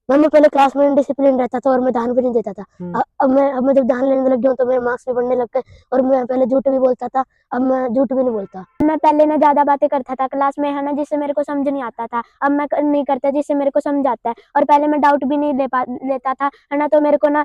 Ma'am मैं पहले class में डिसिप्लिन रहता था और मैं ध्यान भी नहीं देता था। अब मैं जब ध्यान लेने लग गया हूँ तो मेरे मार्क्स भी बढ़ने लग गए और मैं पहले झूठ भी बोलता था, अब मैं झूठ भी नहीं बोलता। मैं पहले ना ज्यादा बातें करता था क्लास में, है ना, जिससे मेरे को समझ नहीं आता था। अब मैं नहीं करता जिससे मेरे को समझ आता है। और पहले मैं डाउट भी नहीं लेता था, है ना, तो मेरे को ना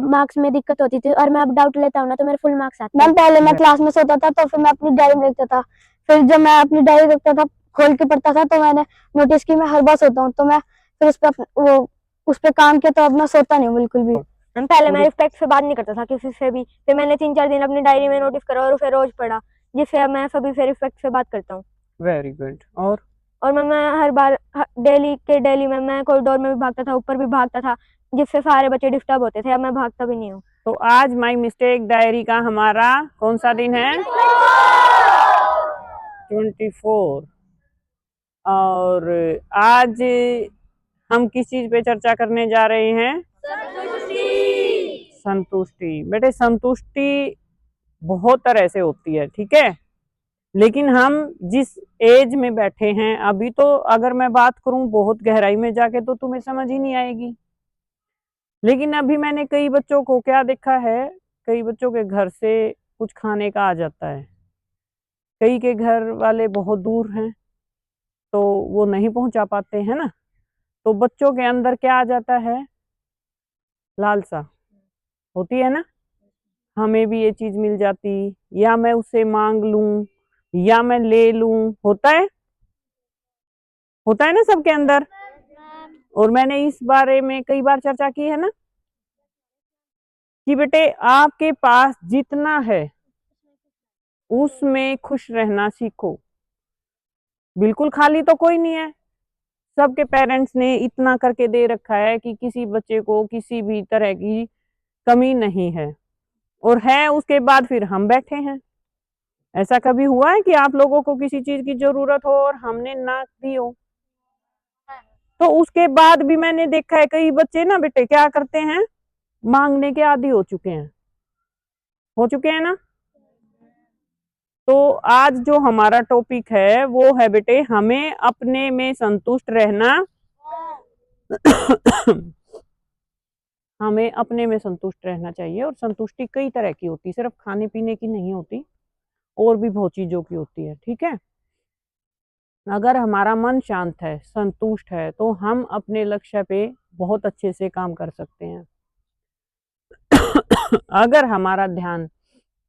मार्क्स में दिक्कत होती थी। और मैं अब डाउट लेता हूँ ना तो मेरे फुल मार्क्स आते हैं। मैम पहले मैं क्लास में सोता था तो फिर मैं अपनी डायरी में लिखता था। फिर जब मैं अपनी डायरी देखता था, खोल के पढ़ता था, तो मैंने नोटिस की मैं हर बार सोता हूँ। तो मैं फिर उस पे काम किया, तो अब मैं सोता नहीं हूँ बिल्कुल भी। पहले मैं रिस्पेक्ट से बात नहीं करता था किसी से भी। फिर मैंने 3-4 दिन अपनी डायरी में नोटिस करा और फिर रोज पढ़ा, जिससे अब मैं सभी से रिस्पेक्ट से बात करता हूँ। Very good. और मैं हर बार डेली में मैं कॉरिडोर में भी भागता था, ऊपर भी भागता था, जिससे सारे बच्चे डिस्टर्ब होते थे। अब मैं भागता भी नहीं हूँ। तो आज माई मिस्टेक डायरी का हमारा कौन सा दिन है? 24। और आज हम किस चीज पे चर्चा करने जा रहे हैं? संतुष्टि। बेटे संतुष्टि बहुत तरह से होती है, ठीक है, लेकिन हम जिस एज में बैठे हैं अभी, तो अगर मैं बात करूं बहुत गहराई में जाके तो तुम्हें समझ ही नहीं आएगी। लेकिन अभी मैंने कई बच्चों को क्या देखा है, कई बच्चों के घर से कुछ खाने का आ जाता है, कई के घर वाले बहुत दूर हैं तो वो नहीं पहुंचा पाते हैं ना, तो बच्चों के अंदर क्या आ जाता है? लालसा होती है ना, हमें भी ये चीज मिल जाती, या मैं उससे मांग लूं, या मैं ले लूं। होता है ना सबके अंदर। और मैंने इस बारे में कई बार चर्चा की है ना कि बेटे आपके पास जितना है उसमें खुश रहना सीखो। बिल्कुल खाली तो कोई नहीं है, सबके पेरेंट्स ने इतना करके दे रखा है कि किसी बच्चे को किसी भी तरह की कमी नहीं है, और है उसके बाद फिर हम बैठे हैं। ऐसा कभी हुआ है कि आप लोगों को किसी चीज की जरूरत हो और हमने ना दी हो? तो उसके बाद भी मैंने देखा है कई बच्चे ना बेटे क्या करते हैं, मांगने के आदी हो चुके हैं ना। तो आज जो हमारा टॉपिक है वो है बेटे, हमें अपने में संतुष्ट रहना। हमें अपने में संतुष्ट रहना चाहिए, और संतुष्टि कई तरह की होती है, सिर्फ खाने पीने की नहीं होती, और भी बहुत चीजों की होती है, ठीक है। अगर हमारा मन शांत है, संतुष्ट है, तो हम अपने लक्ष्य पे बहुत अच्छे से काम कर सकते हैं। अगर हमारा ध्यान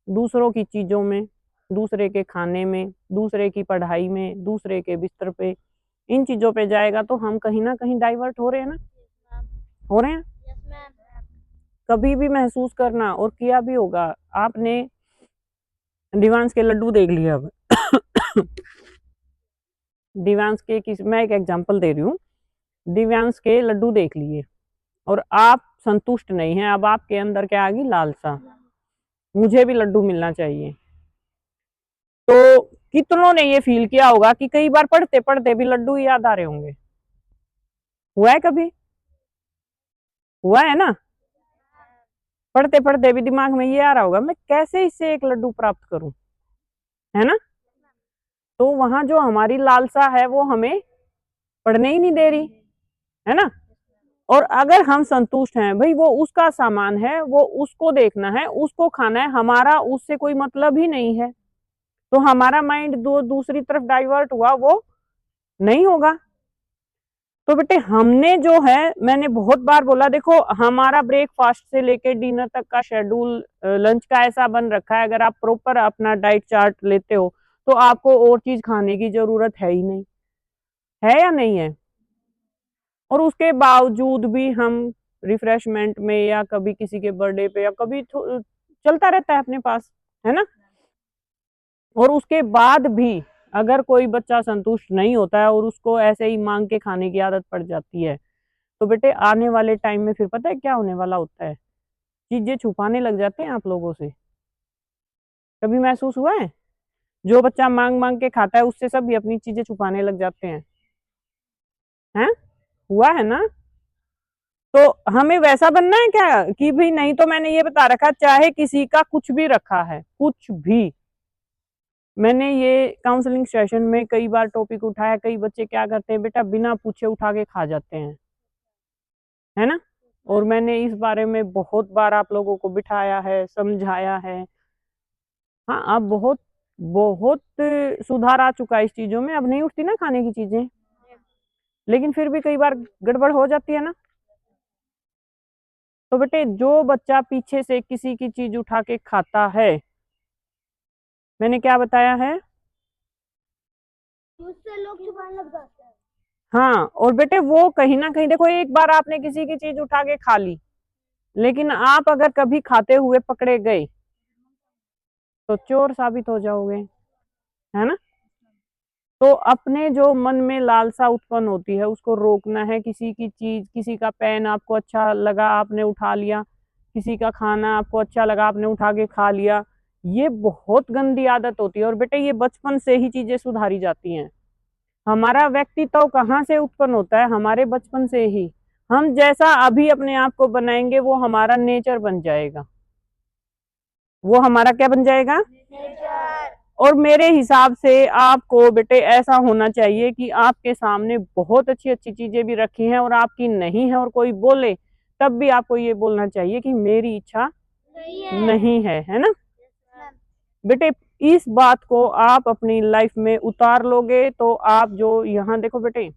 दूसरों की चीजों में, दूसरे के खाने में, दूसरे की पढ़ाई में, दूसरे के बिस्तर पे, इन चीजों पे जाएगा तो हम कहीं ना कहीं डाइवर्ट हो रहे हैं ना, हो रहे हैं। कभी भी महसूस करना और किया भी होगा आपने, दिवांश के लड्डू देख लिया। अब दिव्यांश के मैं एक एग्जांपल दे रही हूँ, दिव्यांश के लड्डू देख लिए और आप संतुष्ट नहीं हैं, अब आपके अंदर क्या आ गई? लालसा, मुझे भी लड्डू मिलना चाहिए। तो कितनों ने ये फील किया होगा कि कई बार पढ़ते पढ़ते भी लड्डू ही याद आ रहे होंगे? हुआ है कभी? हुआ है ना। पढ़ते पढ़ते भी दिमाग में ये आ रहा होगा मैं कैसे इससे एक लड्डू प्राप्त करूं, है ना। तो वहां जो हमारी लालसा है वो हमें पढ़ने ही नहीं दे रही, है ना। और अगर हम संतुष्ट हैं, भाई वो उसका सामान है, वो उसको देखना है, उसको खाना है, हमारा उससे कोई मतलब ही नहीं है, तो हमारा माइंड दूसरी तरफ डाइवर्ट हुआ, वो नहीं होगा। तो बेटे हमने जो है, मैंने बहुत बार बोला, देखो हमारा ब्रेकफास्ट से लेके डिनर तक का शेड्यूल लंच का ऐसा बन रखा है, अगर आप प्रॉपर अपना डाइट चार्ट लेते हो तो आपको और चीज खाने की जरूरत है ही नहीं, है या नहीं है। और उसके बावजूद भी हम रिफ्रेशमेंट में या कभी किसी के बर्थडे पे या कभी चलता रहता है अपने पास, है ना। और उसके बाद भी अगर कोई बच्चा संतुष्ट नहीं होता है और उसको ऐसे ही मांग के खाने की आदत पड़ जाती है, तो बेटे आने वाले टाइम में फिर पता है क्या होने वाला होता है? चीजें छुपाने लग जाते हैं आप लोगों से। कभी महसूस हुआ है? जो बच्चा मांग मांग के खाता है उससे सब भी अपनी चीजें छुपाने लग जाते हैं। हुआ है ना। तो हमें वैसा बनना है क्या कि भाई नहीं, तो मैंने ये बता रखा चाहे किसी का कुछ भी रखा है, कुछ भी। मैंने ये काउंसलिंग सेशन में कई बार टॉपिक उठाया, कई बच्चे क्या करते हैं बेटा, बिना पूछे उठा के खा जाते हैं। है ना। और मैंने इस बारे में बहुत बार आप लोगों को बिठाया है, समझाया है। हाँ, अब बहुत बहुत सुधार आ चुका है इस चीजों में। अब नहीं उठती ना खाने की चीजें, लेकिन फिर भी कई बार गड़बड़ हो जाती है ना। तो बेटे, जो बच्चा पीछे से किसी की चीज उठा के खाता है, मैंने क्या बताया है, उससे लोग छुपाने लग जाते हैं। हाँ। और बेटे वो कहीं ना कहीं, देखो एक बार आपने किसी की चीज उठा के खा ली, लेकिन आप अगर कभी खाते हुए पकड़े गए तो चोर साबित हो जाओगे, है ना। तो अपने जो मन में लालसा उत्पन्न होती है उसको रोकना है। किसी की चीज, किसी का पेन आपको अच्छा लगा, आपने उठा लिया, किसी का खाना आपको अच्छा लगा, आपने उठा के खा लिया, ये बहुत गंदी आदत होती है। और बेटे ये बचपन से ही चीजें सुधारी जाती हैं। हमारा व्यक्तित्व कहाँ से उत्पन्न होता है, हमारे बचपन से ही। हम जैसा अभी अपने आप को बनाएंगे वो हमारा नेचर बन जाएगा, वो हमारा क्या बन जाएगा, नेचर। और मेरे हिसाब से आपको बेटे ऐसा होना चाहिए कि आपके सामने बहुत अच्छी अच्छी चीजें भी रखी हैं और आपकी नहीं है, और कोई बोले तब भी आपको ये बोलना चाहिए कि मेरी इच्छा नहीं है ना। बेटे इस बात को आप अपनी लाइफ में उतार लोगे तो आप, जो यहाँ देखो बेटे,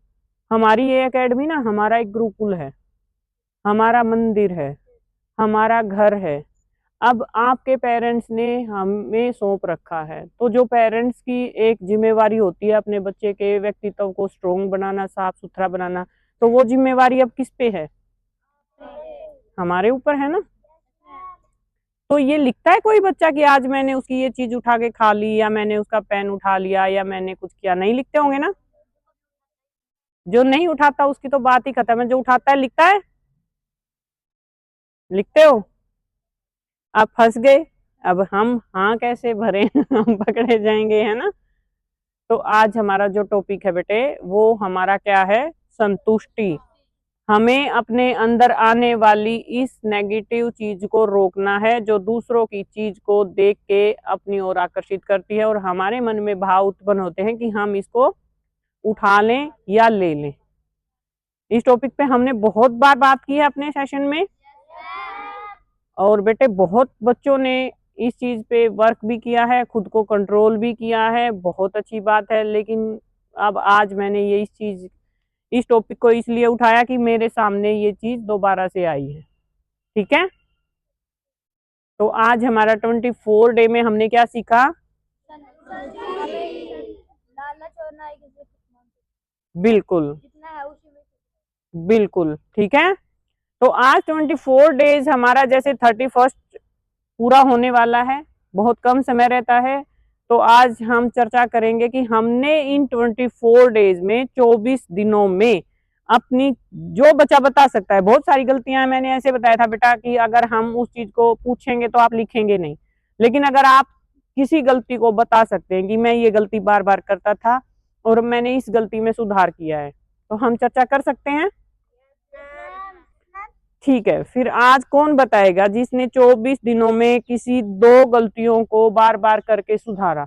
हमारी ये एकेडमी ना, हमारा एक गुरुकुल है, हमारा मंदिर है, हमारा घर है। अब आपके पेरेंट्स ने हमें सौंप रखा है, तो जो पेरेंट्स की एक जिम्मेवारी होती है अपने बच्चे के व्यक्तित्व को स्ट्रोंग बनाना, साफ सुथरा बनाना, तो वो जिम्मेवारी अब किस पे है, हमारे ऊपर है ना। तो ये लिखता है कोई बच्चा कि आज मैंने उसकी ये चीज उठा के खा ली, या मैंने उसका पेन उठा लिया, या मैंने कुछ किया, नहीं लिखते होंगे ना। जो नहीं उठाता उसकी तो बात ही खत्म है, जो उठाता है लिखता है, लिखते हो। अब फंस गए, अब हम हाँ कैसे भरे हम पकड़े जाएंगे, है ना। तो आज हमारा जो टॉपिक है बेटे, वो हमारा क्या है, संतुष्टि। हमें अपने अंदर आने वाली इस नेगेटिव चीज को रोकना है, जो दूसरों की चीज को देख के अपनी ओर आकर्षित करती है और हमारे मन में भाव उत्पन्न होते हैं कि हम इसको उठा लें या ले लें। इस टॉपिक पे हमने बहुत बार बात की है अपने सेशन में, और बेटे बहुत बच्चों ने इस चीज पे वर्क भी किया है, खुद को कंट्रोल भी किया है, बहुत अच्छी बात है। लेकिन अब आज मैंने ये इस टॉपिक को इसलिए उठाया कि मेरे सामने ये चीज दोबारा से आई है, ठीक है। तो आज हमारा 24 डे में हमने क्या सीखा, बिल्कुल बिल्कुल, ठीक है। तो आज 24 डेज हमारा, जैसे 31 पूरा होने वाला है, बहुत कम समय रहता है। तो आज हम चर्चा करेंगे कि हमने इन 24 डेज में, 24 दिनों में अपनी, जो बच्चा बता सकता है, बहुत सारी गलतियां, मैंने ऐसे बताया था बेटा कि अगर हम उस चीज को पूछेंगे तो आप लिखेंगे नहीं, लेकिन अगर आप किसी गलती को बता सकते हैं कि मैं ये गलती बार बार करता था और मैंने इस गलती में सुधार किया है, तो हम चर्चा कर सकते हैं, ठीक है। फिर आज कौन बताएगा जिसने 24 दिनों में किसी 2 गलतियों को बार बार करके सुधारा।